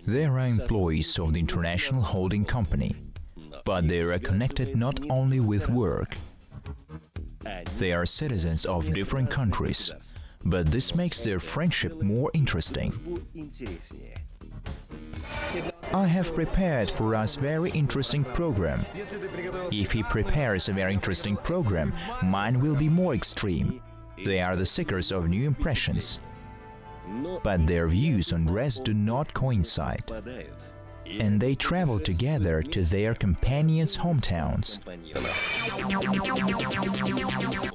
They are employees of the international holding company, but they are connected not only with work. They are citizens of different countries, but this makes their friendship more interesting. I have prepared for us very interesting program. If he prepares a very interesting program, mine will be more extreme. They are the seekers of new impressions, but their views on rest do not coincide, and they travel together to their companions' hometowns.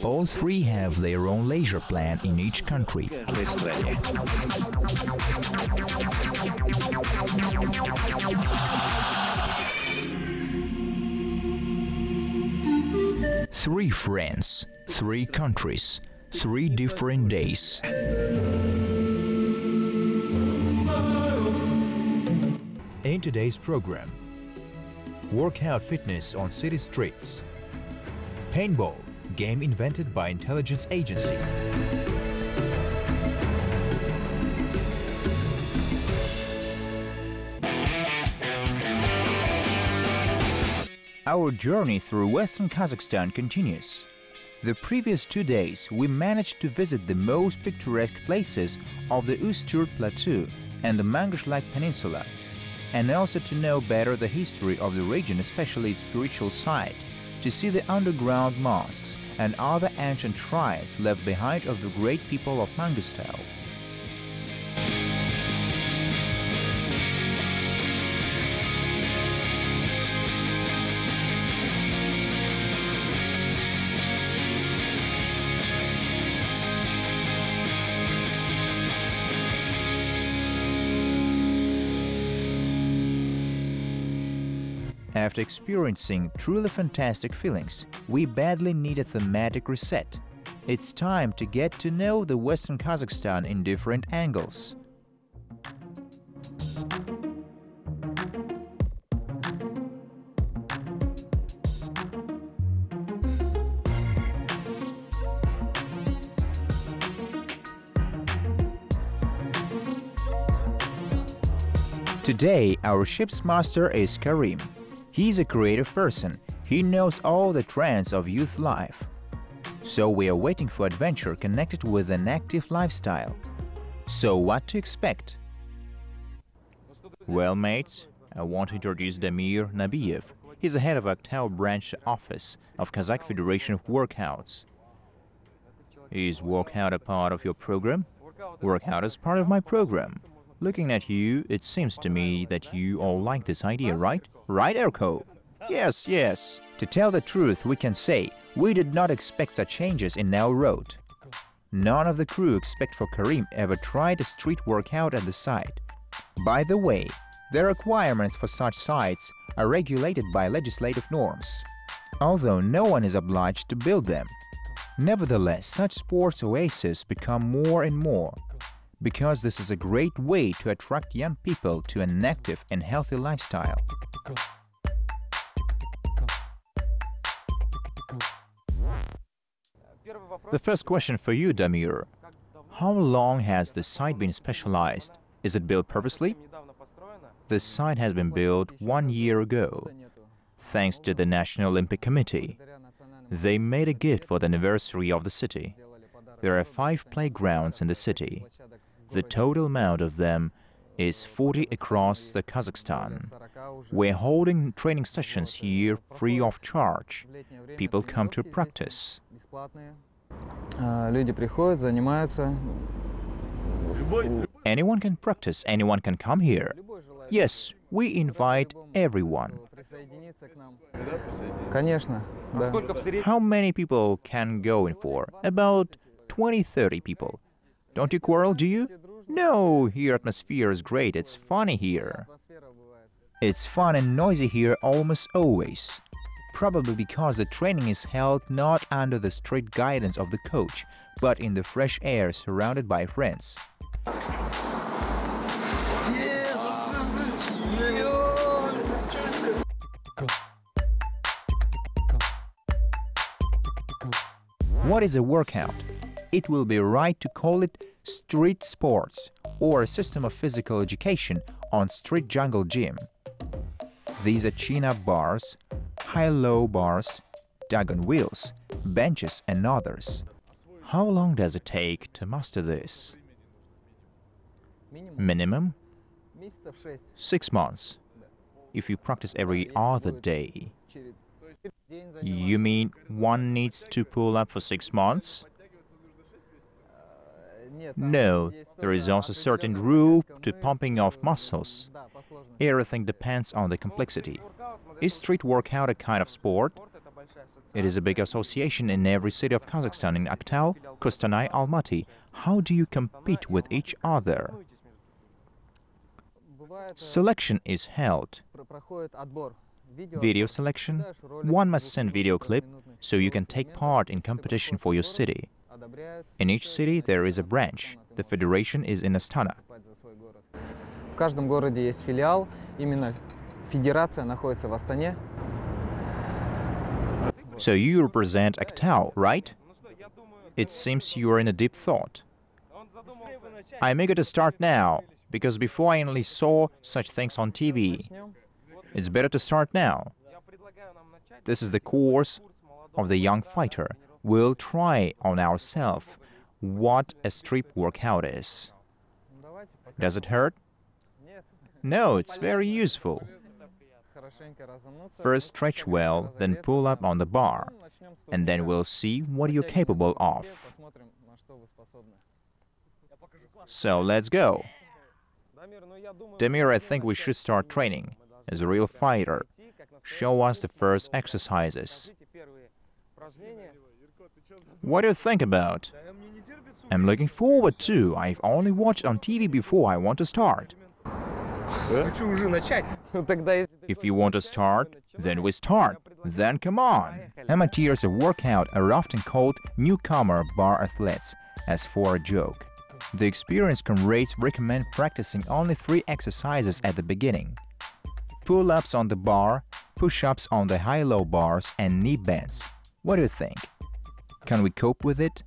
All three have their own leisure plan in each country. Three friends, three countries, 3 different days. In today's program, workout fitness on city streets, paintball, game invented by intelligence agency, our journey through Western Kazakhstan continues. The previous 2 days, we managed to visit the most picturesque places of the Usturt Plateau and the Mangashlak Peninsula, and also to know better the history of the region, especially its spiritual side, to see the underground mosques and other ancient shrines left behind of the great people of Mangistau. After experiencing truly fantastic feelings, we badly need a thematic reset. It's time to get to know the Western Kazakhstan in different angles. Today, our ship's master is Karim. He's a creative person. He knows all the trends of youth life. So we are waiting for adventure connected with an active lifestyle. So what to expect? Well, mates, I want to introduce Damir Nabiev. He's the head of Aktau branch office of Kazakh Federation of Workouts. Is workout a part of your program? Workout is part of my program. Looking at you, it seems to me that you all like this idea, right? Right, Erko? Yes, yes. To tell the truth, we can say we did not expect such changes in our road. None of the crew except for Karim ever tried a street workout at the site. By the way, the requirements for such sites are regulated by legislative norms, although no one is obliged to build them. Nevertheless, such sports oases become more and more, because this is a great way to attract young people to an active and healthy lifestyle. The first question for you, Damir. How long has this site been specialized? Is it built purposely? This site has been built 1 year ago, thanks to the National Olympic Committee. They made a gift for the anniversary of the city. There are 5 playgrounds in the city. The total amount of them is 40 across the Kazakhstan. We're holding training sessions here free of charge. People come to practice. Anyone can practice, anyone can come here. Yes, we invite everyone. How many people can go in for? About 20-30 people. Don't you quarrel, do you? No, here atmosphere is great, it's funny here. It's fun and noisy here almost always. Probably because the training is held not under the strict guidance of the coach, but in the fresh air surrounded by friends. What is a workout? It will be right to call it street sports or a system of physical education on street jungle gym. These are chin-up bars, high-low bars, diagon wheels, benches and others. How long does it take to master this? Minimum 6 months, if you practice every other day. You mean one needs to pull up for 6 months? No, there is also a certain rule to pumping of muscles. Everything depends on the complexity. Is street workout a kind of sport? It is a big association in every city of Kazakhstan, in Aktau, Kostanay, Almaty. How do you compete with each other? Selection is held. Video selection. One must send video clip, so you can take part in competition for your city. In each city there is a branch. The federation is in Astana. В каждом городе есть филиал, именно федерация находится в Астане. So you represent Aktau, right? It seems you are in a deep thought. I'm eager to start now, because before I only saw such things on TV. It's better to start now. This is the course of the young fighter. We'll try on ourselves what a street workout is. Does it hurt? No, it's very useful. First stretch well, then pull up on the bar, and then we'll see what you're capable of. So let's go. Damir, I think we should start training. As a real fighter, show us the first exercises. What do you think about? I'm looking forward to. I've only watched on TV before. I want to start. If you want to start, then we start. Then come on. Amateurs of workout are often called newcomer bar athletes, as for a joke. The experienced comrades recommend practicing only 3 exercises at the beginning. Pull-ups on the bar, push-ups on the high-low bars and knee bends. What do you think? Can we cope with it?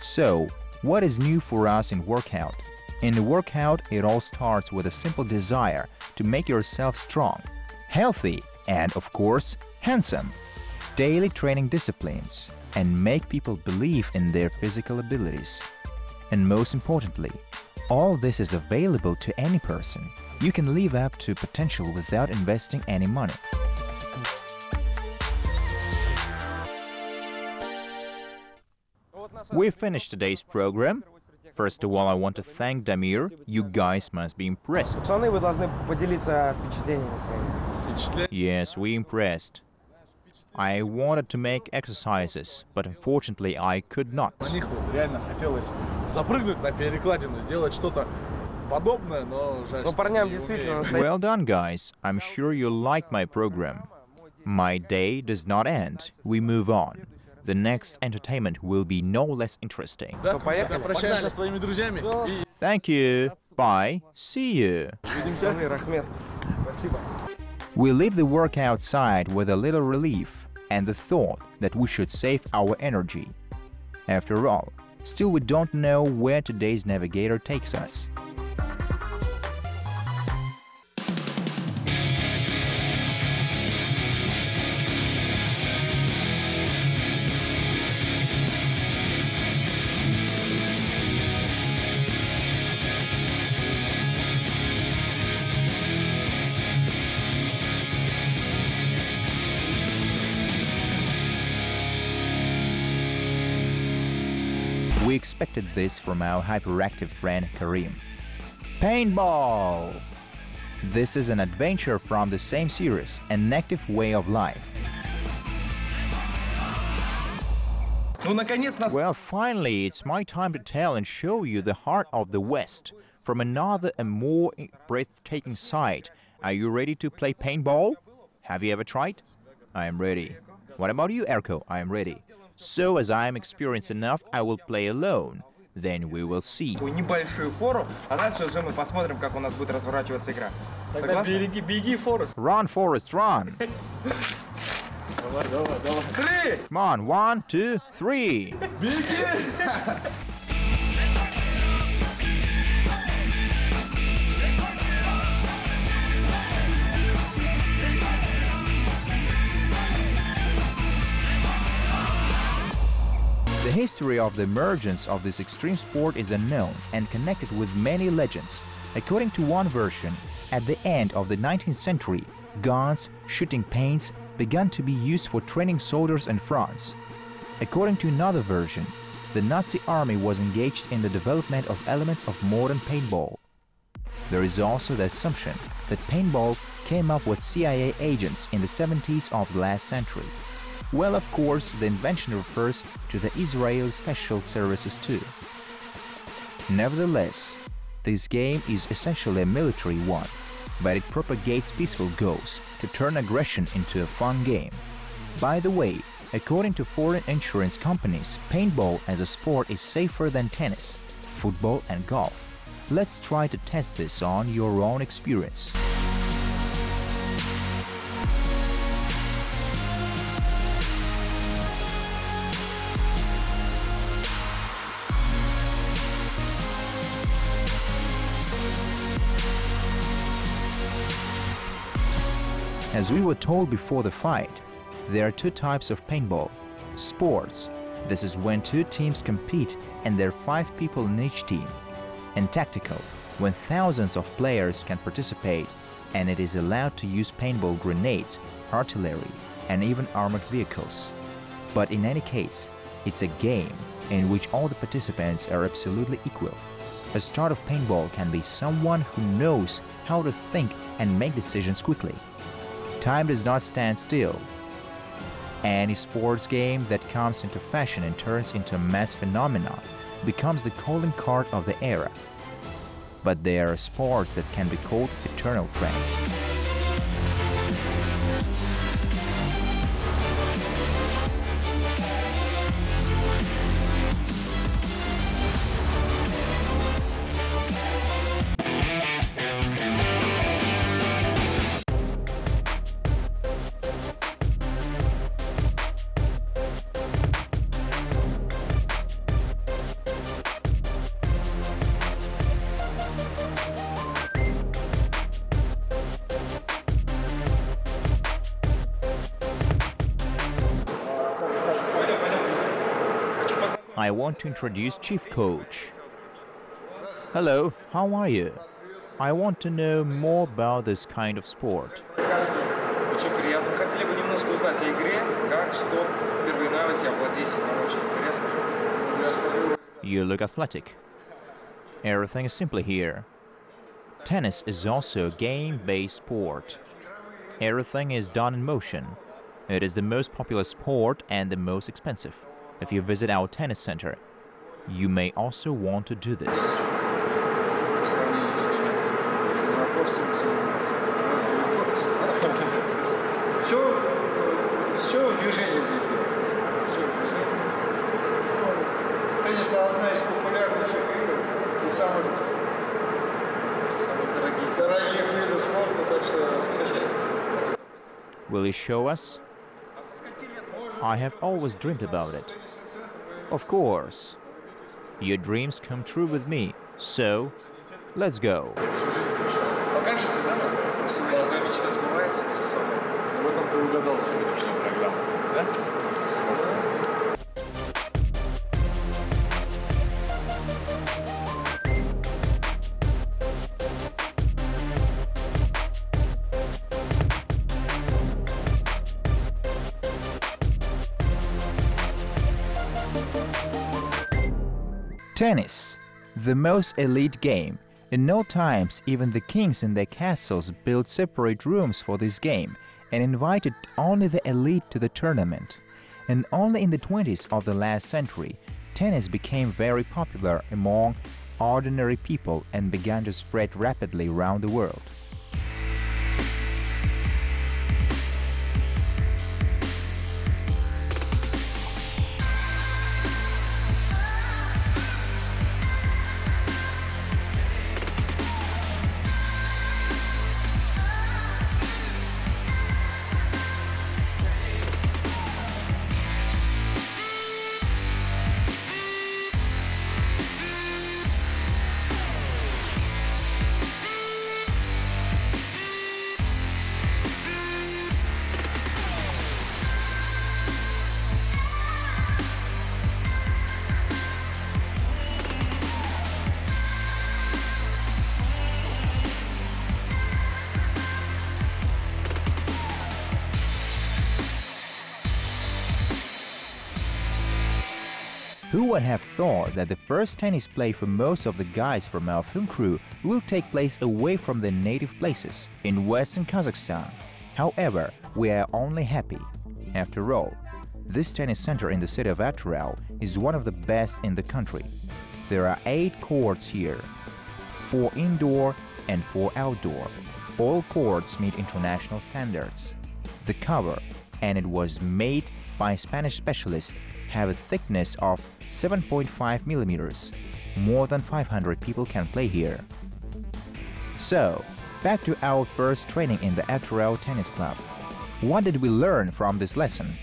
So, what is new for us in workout? In the workout, it all starts with a simple desire to make yourself strong, healthy, and of course, handsome. Daily training disciplines and make people believe in their physical abilities. And most importantly, all this is available to any person. You can live up to potential without investing any money. We finished today's program. First of all, I want to thank Damir. You guys must be impressed. Yes, we impressed. I wanted to make exercises, but unfortunately I could not. Well done, guys. I'm sure you liked my program. My day does not end. We move on. The next entertainment will be no less interesting. Thank you. Bye. See you. We leave the work outside with a little relief and the thought that we should save our energy. After all, still we don't know where today's navigator takes us. We expected this from our hyperactive friend Karim. Paintball! This is an adventure from the same series, an active way of life. Well, finally, it's my time to tell and show you the heart of the West from another and more breathtaking side. Are you ready to play paintball? Have you ever tried? I am ready. What about you, Erko? I am ready. So, as I am experienced enough, I will play alone. Then we will see. Небольшую фору, а дальше уже мы посмотрим, как у нас будет разворачиваться игра. Согласны? Беги, Форест. Run, Forrest, run! Давай. 3! Come on, 1, 2, 3! Беги! The history of the emergence of this extreme sport is unknown and connected with many legends. According to one version, at the end of the 19th century, guns, shooting paints began to be used for training soldiers in France. According to another version, the Nazi army was engaged in the development of elements of modern paintball. There is also the assumption that paintball came up with CIA agents in the 70s of the last century. Well, of course, the invention refers to the Israel Special Services too. Nevertheless, this game is essentially a military one, but it propagates peaceful goals to turn aggression into a fun game. By the way, according to foreign insurance companies, paintball as a sport is safer than tennis, football and golf. Let's try to test this on your own experience. As we were told before the fight, there are two types of paintball. Sports, this is when two teams compete and there are 5 people in each team. And tactical, when thousands of players can participate and it is allowed to use paintball grenades, artillery, and even armored vehicles. But in any case, it's a game in which all the participants are absolutely equal. A star of paintball can be someone who knows how to think and make decisions quickly. Time does not stand still. Any sports game that comes into fashion and turns into a mass phenomenon becomes the calling card of the era. But there are sports that can be called eternal trends. I want to introduce Chief Coach. Hello, how are you? I want to know more about this kind of sport. Очень приятно. Хотели бы немножко узнать о игре, как, что, первые навыки овладеть. Нам очень интересно. You look athletic. Everything is simply here. Tennis is also a game-based sport. Everything is done in motion. It is the most popular sport and the most expensive. If you visit our tennis center, you may also want to do this. Все в движении здесь делается. Все в движении. Теннис одна из популярнейших игр и самых дорогих видов спорта, так что... Will you show us? I have always dreamed about it. Of course. Your dreams come true with me, so let's go. Всю жизнь мечтал. Покажете, да, нам? Сегодня твоя мечта сбывается вместе со мной. В этом ты угадал сегодняшнюю программу, да? Tennis, the most elite game. In old times, even the kings in their castles built separate rooms for this game and invited only the elite to the tournament. And only in the 20s of the last century, tennis became very popular among ordinary people and began to spread rapidly around the world. Who would have thought that the first tennis play for most of the guys from our film crew will take place away from their native places in western Kazakhstan? However, we are only happy. After all, this tennis center in the city of Atyrau is one of the best in the country. There are 8 courts here, 4 indoor and 4 outdoor. All courts meet international standards. The cover, and it was made by Spanish specialists, have a thickness of 7.5 millimeters. More than 500 people can play here. So, back to our first training in the Atyrau Tennis Club. What did we learn from this lesson?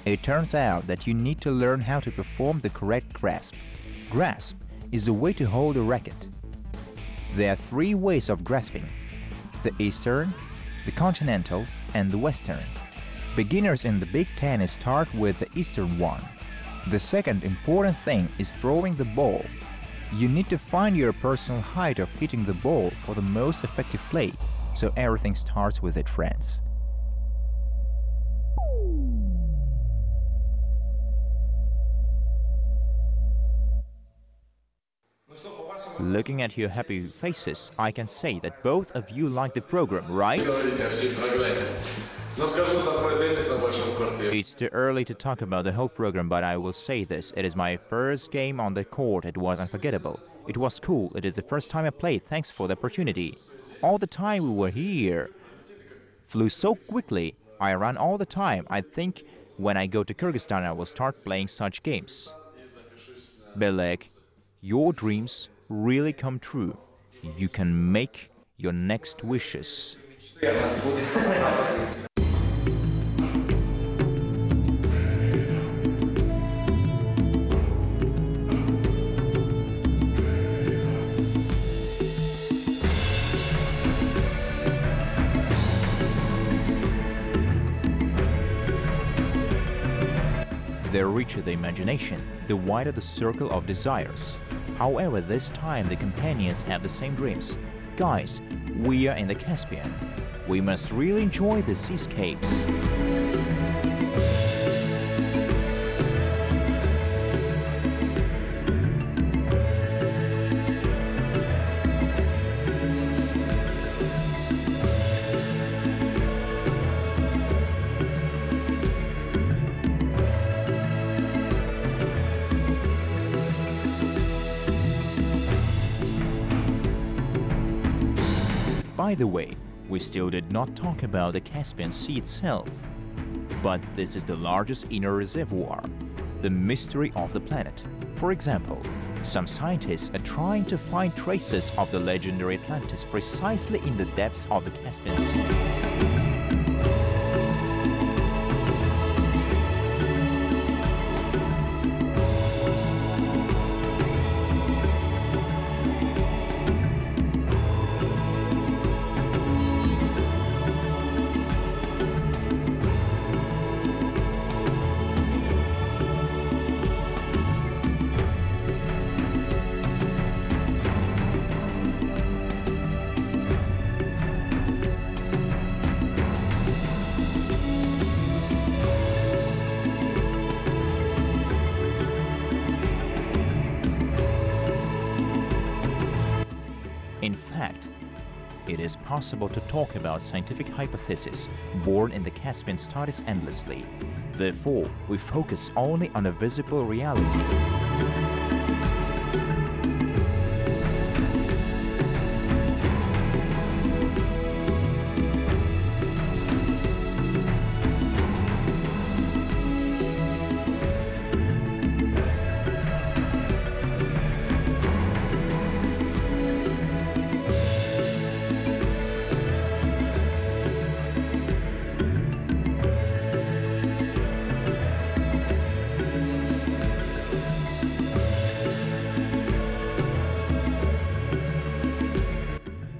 It turns out that you need to learn how to perform the correct grasp. Grasp is a way to hold a racket. There are 3 ways of grasping: the Eastern, the Continental, and the Western. Beginners in the Big Tennis start with the Eastern one. The second important thing is throwing the ball. You need to find your personal height of hitting the ball for the most effective play, so everything starts with it, friends. Looking at your happy faces, I can say that both of you like the program, right? It's too early to talk about the whole program, but I will say this. It is my first game on the court. It was unforgettable. It was cool. It is the first time I played. Thanks for the opportunity. All the time we were here flew so quickly. I ran all the time. I think when I go to Kyrgyzstan, I will start playing such games. Belek, your dreams really come true. You can make your next wishes. The richer the imagination, the wider the circle of desires. However, this time the companions have the same dreams. Guys, we are in the Caspian. We must really enjoy the seascapes. By the way, we still did not talk about the Caspian Sea itself. But this is the largest inner reservoir, the mystery of the planet. For example, some scientists are trying to find traces of the legendary Atlantis precisely in the depths of the Caspian Sea. In fact, it is possible to talk about scientific hypotheses born in the Caspian studies endlessly. Therefore, we focus only on a visible reality.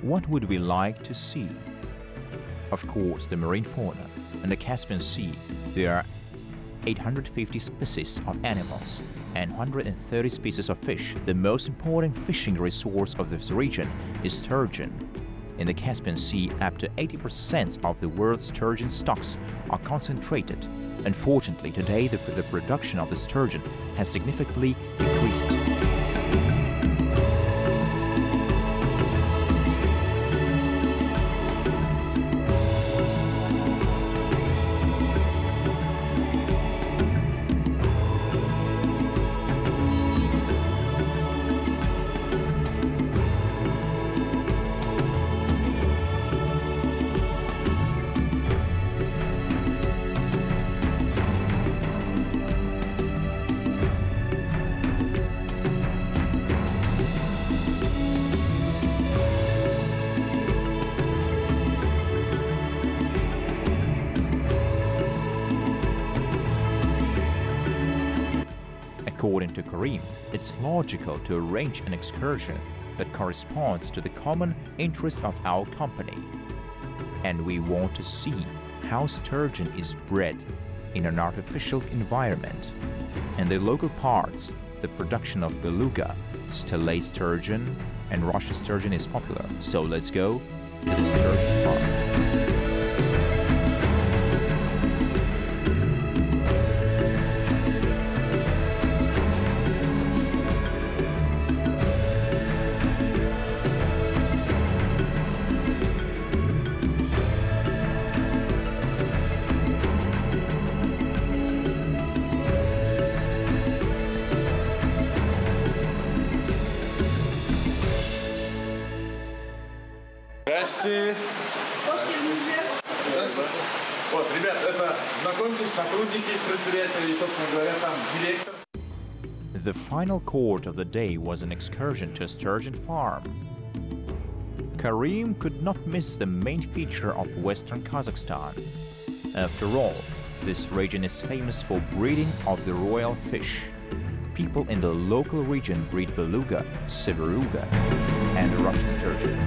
What would we like to see? Of course, the marine fauna. In the Caspian Sea, there are 850 species of animals and 130 species of fish. The most important fishing resource of this region is sturgeon. In the Caspian Sea, up to 80% of the world's sturgeon stocks are concentrated. Unfortunately, today the production of the sturgeon has significantly decreased. According to Karim, it's logical to arrange an excursion that corresponds to the common interest of our company. And we want to see how sturgeon is bred in an artificial environment. In the local parts, the production of beluga, stellate sturgeon, and Russian sturgeon is popular. So let's go to the sturgeon farm. Здравствуйте. Здравствуйте. Вот, ребят, это знакомьтесь, сотрудники предприятия и, собственно говоря, сам директор. The final court of the day was an excursion to a sturgeon farm. Karim could not miss the main feature of western Kazakhstan. After all, this region is famous for breeding of the royal fish. People in the local region breed beluga, severuga, and Russian sturgeon.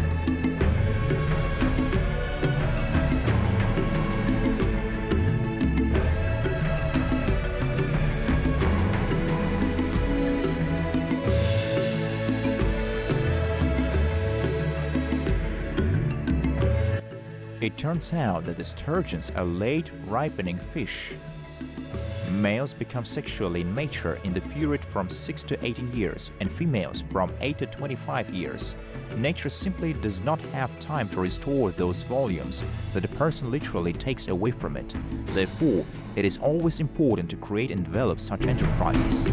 It turns out that the sturgeons are late ripening fish. Males become sexually immature in the period from 6 to 18 years and females from 8 to 25 years. Nature simply does not have time to restore those volumes that a person literally takes away from it. Therefore, it is always important to create and develop such enterprises.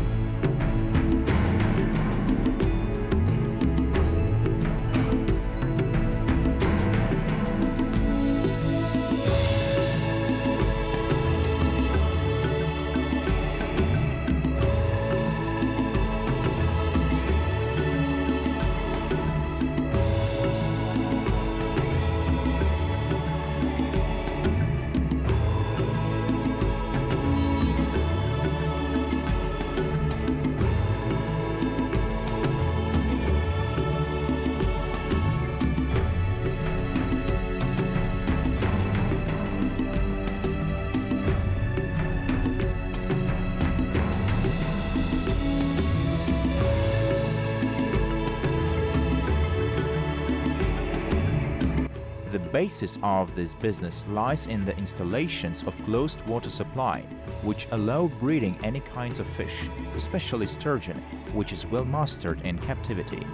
The basis of this business lies in the installations of closed water supply, which allow breeding any kinds of fish, especially sturgeon, which is well mastered in captivity.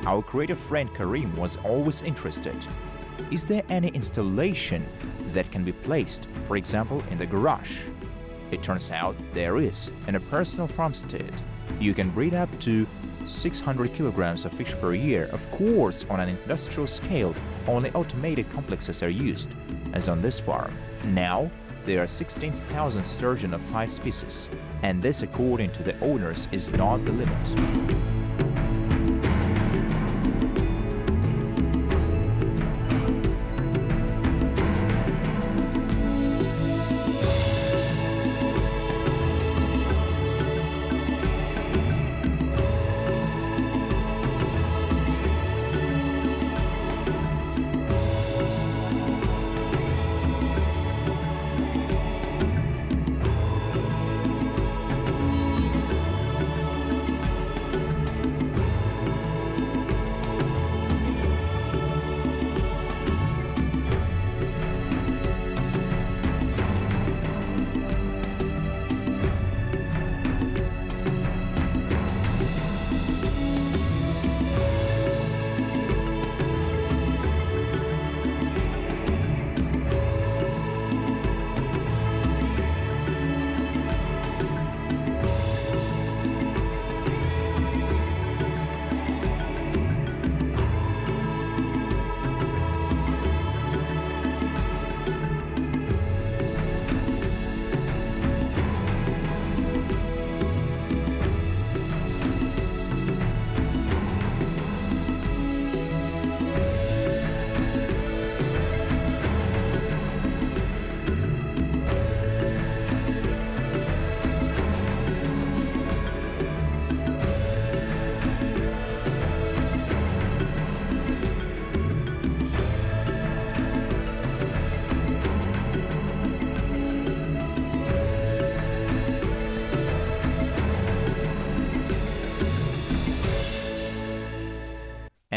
Our creative friend Karim was always interested. Is there any installation that can be placed, for example, in the garage? It turns out there is, in a personal farmstead. You can breed up to 600 kilograms of fish per year. Of course, on an industrial scale, only automated complexes are used, as on this farm. Now, there are 16,000 sturgeon of 5 species, and this, according to the owners, is not the limit.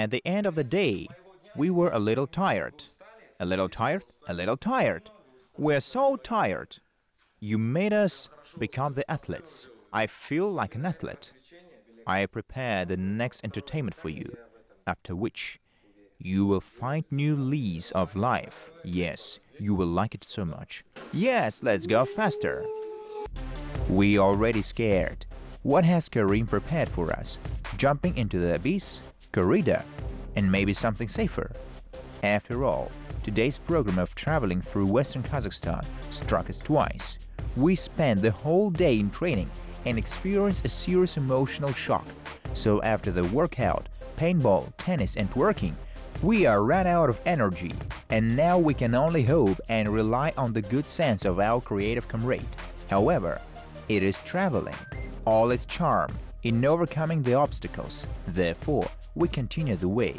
At the end of the day, we were a little tired. A little tired, a little tired. We're so tired. You made us become the athletes. I feel like an athlete. I prepare the next entertainment for you, after which you will find new lease of life. Yes, you will like it so much. Yes, let's go faster. We already scared. What has Karim prepared for us? Jumping into the abyss, corrida, and maybe something safer. After all, today's program of traveling through Western Kazakhstan struck us twice. We spent the whole day in training and experienced a serious emotional shock. So after the workout, paintball, tennis and twerking, we are run out of energy, and now we can only hope and rely on the good sense of our creative comrade. However, it is traveling, all its charm, in overcoming the obstacles. Therefore, we continue the way.